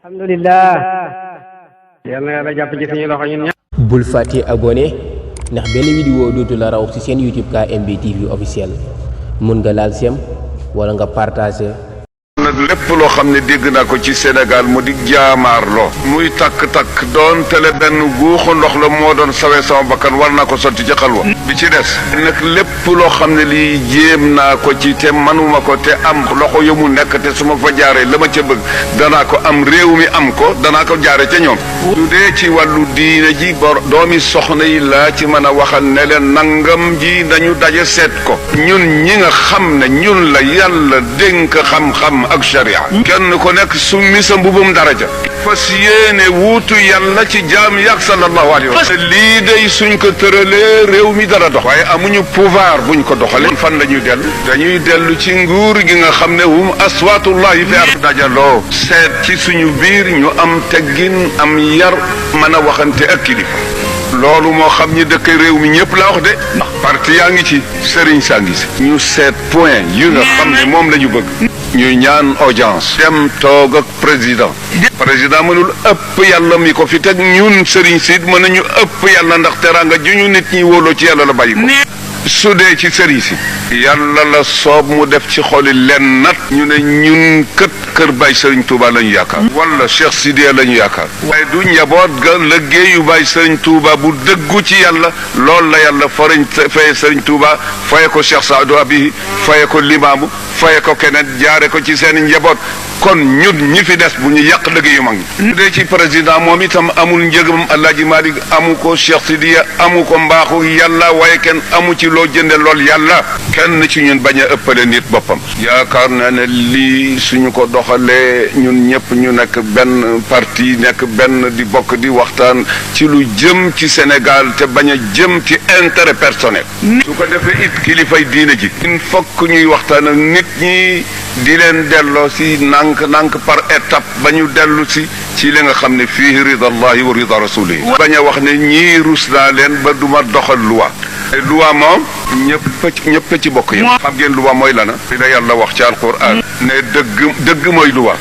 alhamdulillah yàlla na yàlla jàpp ci suñu loxo ñun ñëpp. bul fàtte abonné ndax benn vidéo dootu la raw ci seen YouTube KMB TV officiel mun nga laal sem wala nga partager. nag lépp loo xam ne dégg naa ko ci Sénégal mu di jaamaarloo muy takk-takk doon tele benn guuxu ndox la moo doon sawee sama bakkan war naa ko sotti ci xalwa bi ci des nag lépp loo xam ne lii jéem naa ko ci te manuma ko te am loxo yu mu nekk te su ma fa jaaree la ma ca bëgg danaa ko am réew mi am ko danaa ko jaare ca ñoom su dee ci wàllu diine ji doomi soxna yi laa ci mën a waxal ne leen nangam ji nañu daje seet ko ñun ñi nga xam ne ñun la yàlla dénk xam-xam ak sharia kenn ko nekk summi sa mbubum daraja fas yéene wuutu yàlla ci jaam yàgg sallallahu alayhi wa sallam lii day suñ ko tëralee réew mi dara dox waaye amuñu pouvoir buñ ko doxalee fan la ñuy dellu dañuy dellu ci nguur gi nga xam ne hum aswaatullahi fi ard dajaloo seet ci suñu biir ñu am teggin am yar mën a waxante ak kilifa loolu moo xam ñi dëkk réew mi ñëpp laa wax de ndax parti yaa ngi ci sëriñ saa ngi si ñu seet point yu nga xam ne moom la ñu bëgg ñu ñaan audience dem toog ak président mënul ëpp yàlla mi ko fi teg ñun sëriñ siit mën nañu ëpp yàlla ndax teraanga ju ñu nit ñi wóoloo ci yàlla la bàyyi ko su dee ci sëriñ si yàlla la soob mu def ci xoli len nat ñu ne ñun kër Baye Serigne Touba la ñu yaakaar wala Cheikh Sidiya la ñu yaakaar waaye du njaboot ga liggéeyu Baye Serigne Touba bu dëggu ci yàlla loolu la yàlla faye Serigne Touba faye ko Cheikh Saadou Abi faye ko Limaamu faye ko keneen jaare ko ci seen njaboot kon ñun ñi fi des bu ñu yàq liggéeyu mag ñi dee ci président moom itam amul njëgam Alaaji Malik amu ko Cheikh Sidiya amu ko mbaaxu yàlla waaye kenn amu ci loo jënde lool yàlla kenn ci ñun bañ a ëppale nit boppam yaakaar naa ne lii suñu ko doxalee ñun ñëpp ñu nekk benn parti nekk benn di bokk di waxtaan ci lu jëm ci Sénégal te bañ a jëm ci intérêt personnel su ko defee it kilifay diine ji il faut que ñuy waxtaan ak nit ñi di leen delloo si nànk par étape ba ñu dellu si ci li nga xam ne fii ridallahi wa rida rasulihi bañ a wax ne ñii rus naa leen ba duma doxal loi moom ñëpp ci bokk yi xam ngeen loi mooy lana li la yàlla wax ci alquran ne dëgg mooy loi